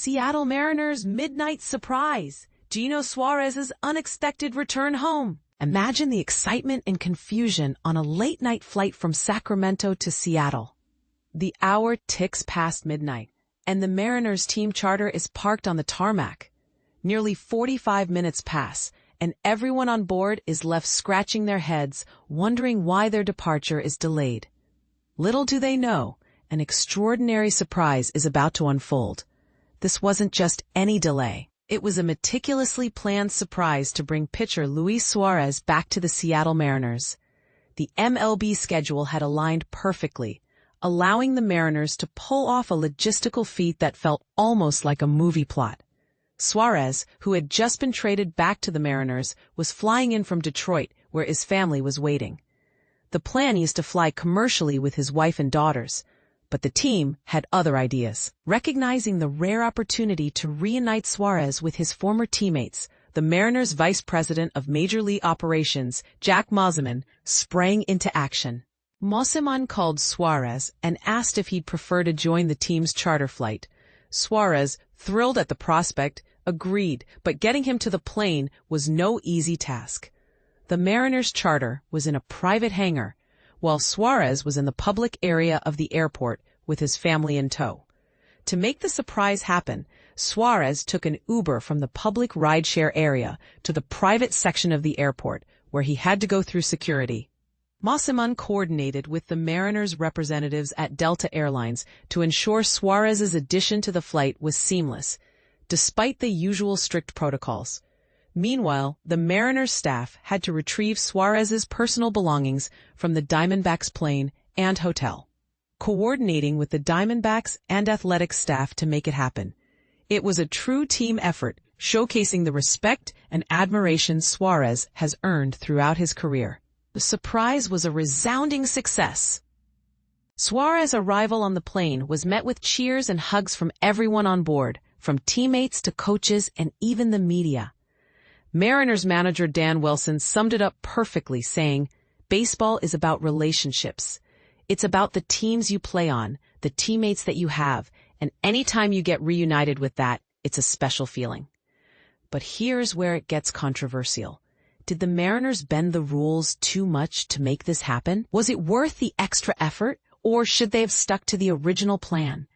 Seattle Mariners' midnight surprise, Geno Suárez's unexpected return home. Imagine the excitement and confusion on a late-night flight from Sacramento to Seattle. The hour ticks past midnight, and the Mariners team charter is parked on the tarmac. Nearly 45 minutes pass, and everyone on board is left scratching their heads, wondering why their departure is delayed. Little do they know, an extraordinary surprise is about to unfold. This wasn't just any delay. It was a meticulously planned surprise to bring pitcher Luis Suarez back to the Seattle Mariners. The MLB schedule had aligned perfectly, allowing the Mariners to pull off a logistical feat that felt almost like a movie plot. Suarez, who had just been traded back to the Mariners, was flying in from Detroit, where his family was waiting. The plan was to fly commercially with his wife and daughters, but the team had other ideas. Recognizing the rare opportunity to reunite Suarez with his former teammates, the Mariners' Vice President of Major League Operations, Jack Mosiman, sprang into action. Mosiman called Suarez and asked if he'd prefer to join the team's charter flight. Suarez, thrilled at the prospect, agreed, but getting him to the plane was no easy task. The Mariners' charter was in a private hangar, while Suarez was in the public area of the airport with his family in tow. To make the surprise happen, Suarez took an Uber from the public rideshare area to the private section of the airport, where he had to go through security. Mosiman coordinated with the Mariners' representatives at Delta Airlines to ensure Suarez's addition to the flight was seamless, despite the usual strict protocols. Meanwhile, the Mariners staff had to retrieve Suarez's personal belongings from the Diamondbacks plane and hotel, coordinating with the Diamondbacks and athletics staff to make it happen. It was a true team effort, showcasing the respect and admiration Suarez has earned throughout his career. The surprise was a resounding success. Suarez's arrival on the plane was met with cheers and hugs from everyone on board, from teammates to coaches and even the media. Mariners manager Dan Wilson summed it up perfectly, saying, "Baseball is about relationships. It's about the teams you play on, the teammates that you have, and anytime you get reunited with that, it's a special feeling." But here's where it gets controversial. Did the Mariners bend the rules too much to make this happen? Was it worth the extra effort, or should they have stuck to the original plan?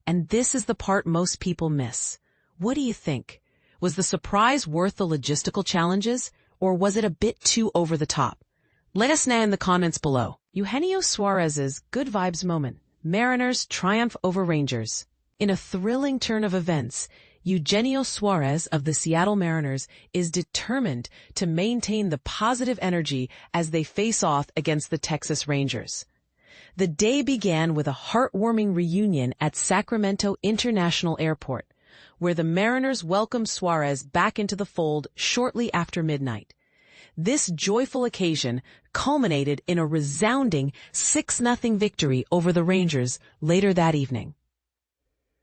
And this is the part most people miss. What do you think? Was the surprise worth the logistical challenges, or was it a bit too over the top? Let us know in the comments below. Eugenio Suárez's good vibes moment. Mariners triumph over Rangers. In a thrilling turn of events, Eugenio Suárez of the Seattle Mariners is determined to maintain the positive energy as they face off against the Texas Rangers. The day began with a heartwarming reunion at Sacramento International Airport, where the Mariners welcomed Suarez back into the fold shortly after midnight. This joyful occasion culminated in a resounding 6-0 victory over the Rangers later that evening.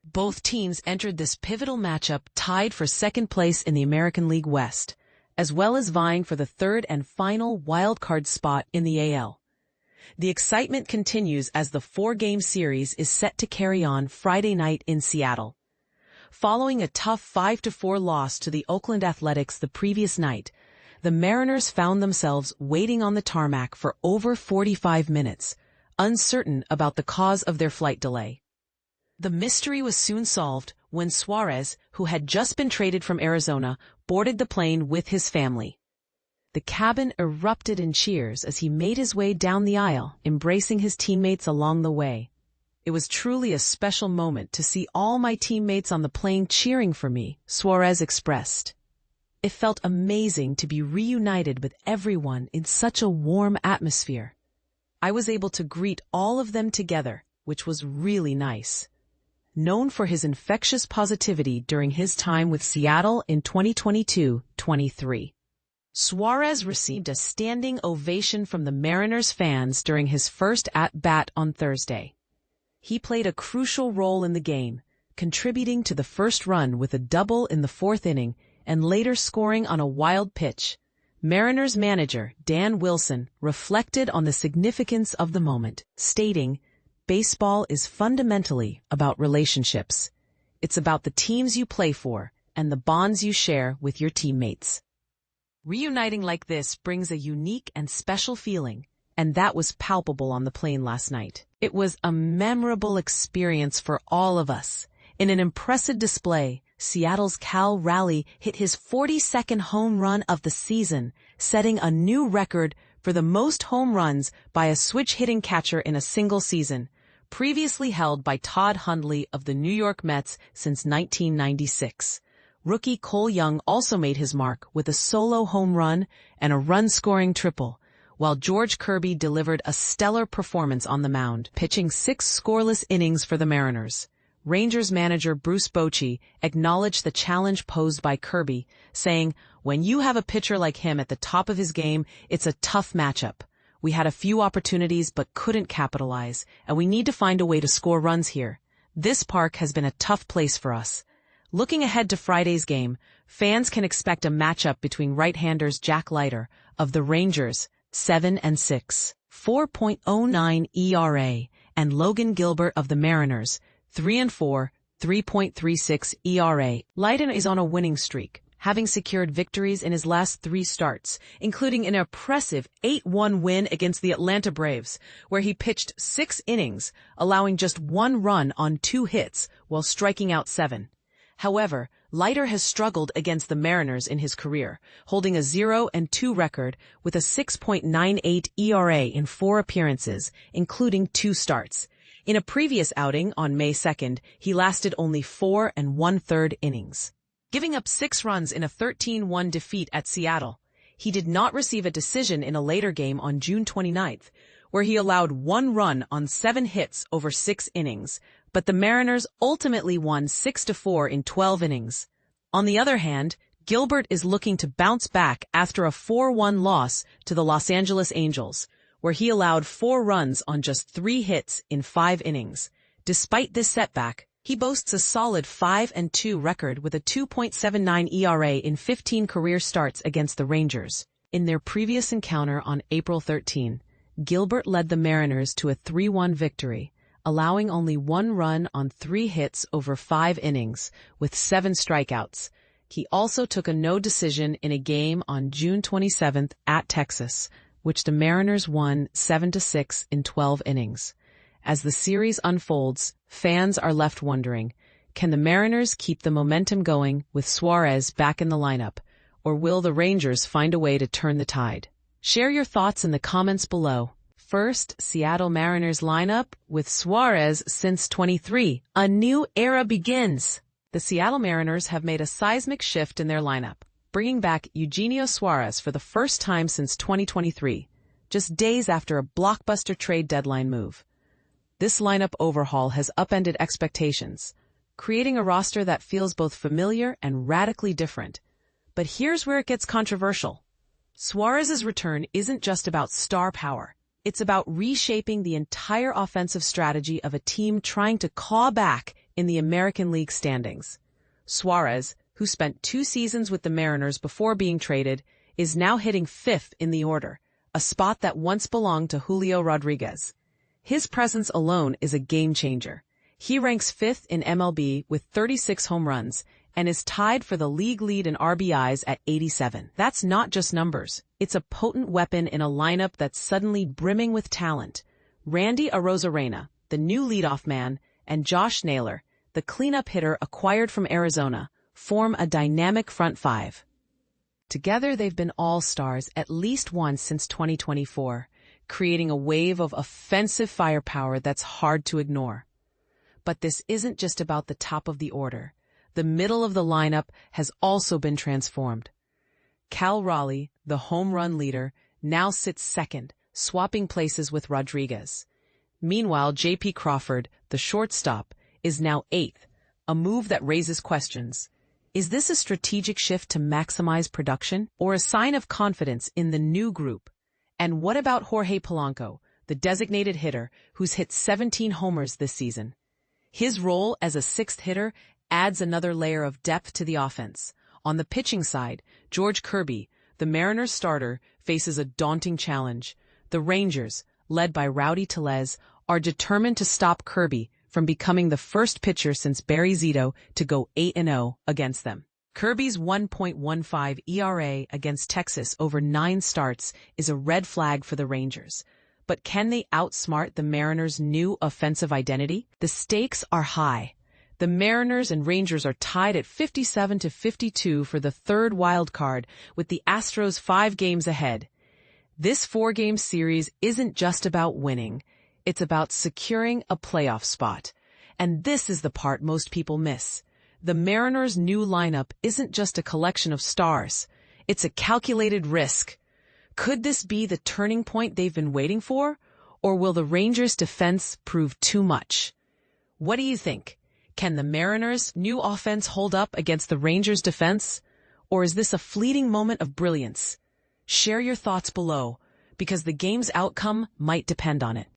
Both teams entered this pivotal matchup tied for second place in the American League West, as well as vying for the third and final wildcard spot in the AL. The excitement continues as the 4-game series is set to carry on Friday night in Seattle. Following a tough 5-4 loss to the Oakland Athletics the previous night, the Mariners found themselves waiting on the tarmac for over 45 minutes, uncertain about the cause of their flight delay. The mystery was soon solved when Suarez, who had just been traded from Arizona, boarded the plane with his family. The cabin erupted in cheers as he made his way down the aisle, embracing his teammates along the way. "It was truly a special moment to see all my teammates on the plane cheering for me," Suarez expressed. "It felt amazing to be reunited with everyone in such a warm atmosphere. I was able to greet all of them together, which was really nice." Known for his infectious positivity during his time with Seattle in 2022-23. Suarez received a standing ovation from the Mariners fans during his first at-bat on Thursday. He played a crucial role in the game, contributing to the first run with a double in the 4th inning and later scoring on a wild pitch. Mariners manager Dan Wilson reflected on the significance of the moment, stating, "Baseball is fundamentally about relationships. It's about the teams you play for and the bonds you share with your teammates. Reuniting like this brings a unique and special feeling, and that was palpable on the plane last night. It was a memorable experience for all of us. In an impressive display, Seattle's Cal Raleigh hit his 42nd home run of the season, setting a new record for the most home runs by a switch-hitting catcher in a single season, previously held by Todd Hundley of the New York Mets since 1996. Rookie Cole Young also made his mark with a solo home run and a run-scoring triple, while George Kirby delivered a stellar performance on the mound, pitching 6 scoreless innings for the Mariners. Rangers manager Bruce Bochy acknowledged the challenge posed by Kirby, saying, "When you have a pitcher like him at the top of his game, it's a tough matchup. We had a few opportunities but couldn't capitalize, and we need to find a way to score runs here. This park has been a tough place for us." Looking ahead to Friday's game, fans can expect a matchup between right-handers Jack Leiter of the Rangers, 7-6, 4.09 ERA, and Logan Gilbert of the Mariners, 3-4, 3.36 ERA. Leiter is on a winning streak, having secured victories in his last 3 starts, including an impressive 8-1 win against the Atlanta Braves, where he pitched 6 innings, allowing just 1 run on 2 hits while striking out 7. However, Leiter has struggled against the Mariners in his career, holding a 0-2 record with a 6.98 ERA in 4 appearances, including 2 starts. In a previous outing on May 2nd, he lasted only 4 1/3 innings. Giving up 6 runs in a 13-1 defeat at Seattle, he did not receive a decision in a later game on June 29th, where he allowed 1 run on 7 hits over 6 innings, but the Mariners ultimately won 6-4 in 12 innings. On the other hand, Gilbert is looking to bounce back after a 4-1 loss to the Los Angeles Angels, where he allowed 4 runs on just 3 hits in 5 innings. Despite this setback, he boasts a solid 5-2 record with a 2.79 ERA in 15 career starts against the Rangers. In their previous encounter on April 13, Gilbert led the Mariners to a 3-1 victory, allowing only 1 run on 3 hits over 5 innings, with 7 strikeouts. He also took a no decision in a game on June 27th at Texas, which the Mariners won 7-6 in 12 innings. As the series unfolds, fans are left wondering, can the Mariners keep the momentum going with Suarez back in the lineup, or will the Rangers find a way to turn the tide? Share your thoughts in the comments below. First, Seattle Mariners lineup with Suarez since 23. A new era begins. The Seattle Mariners have made a seismic shift in their lineup, bringing back Eugenio Suárez for the first time since 2023, just days after a blockbuster trade deadline move. This lineup overhaul has upended expectations, creating a roster that feels both familiar and radically different. But here's where it gets controversial. Suarez's return isn't just about star power. It's about reshaping the entire offensive strategy of a team trying to claw back in the American League standings. Suarez, who spent 2 seasons with the Mariners before being traded, is now hitting 5th in the order, a spot that once belonged to Julio Rodriguez. His presence alone is a game changer. He ranks 5th in MLB with 36 home runs and is tied for the league lead in RBIs at 87. That's not just numbers. It's a potent weapon in a lineup that's suddenly brimming with talent. Randy Arozarena, the new leadoff man, and Josh Naylor, the cleanup hitter acquired from Arizona, form a dynamic front 5. Together they've been all-stars at least once since 2024, creating a wave of offensive firepower that's hard to ignore. But this isn't just about the top of the order. The middle of the lineup has also been transformed. Cal Raleigh, the home run leader, now sits 2nd, swapping places with Rodriguez. Meanwhile, J.P. Crawford, the shortstop, is now 8th, a move that raises questions. Is this a strategic shift to maximize production, or a sign of confidence in the new group? And what about Jorge Polanco, the designated hitter, who's hit 17 homers this season? His role as a 6th hitter adds another layer of depth to the offense. On the pitching side, George Kirby, the Mariners starter, faces a daunting challenge. The Rangers, led by Rowdy Tellez, are determined to stop Kirby from becoming the first pitcher since Barry Zito to go 8-0 against them. Kirby's 1.15 ERA against Texas over 9 starts is a red flag for the Rangers. But can they outsmart the Mariners' new offensive identity? The stakes are high. The Mariners and Rangers are tied at 57-52 for the third wild card, with the Astros 5 games ahead. This 4-game series isn't just about winning. It's about securing a playoff spot. And this is the part most people miss. The Mariners' new lineup isn't just a collection of stars. It's a calculated risk. Could this be the turning point they've been waiting for? Or will the Rangers' defense prove too much? What do you think? Can the Mariners' new offense hold up against the Rangers' defense? Or is this a fleeting moment of brilliance? Share your thoughts below, because the game's outcome might depend on it.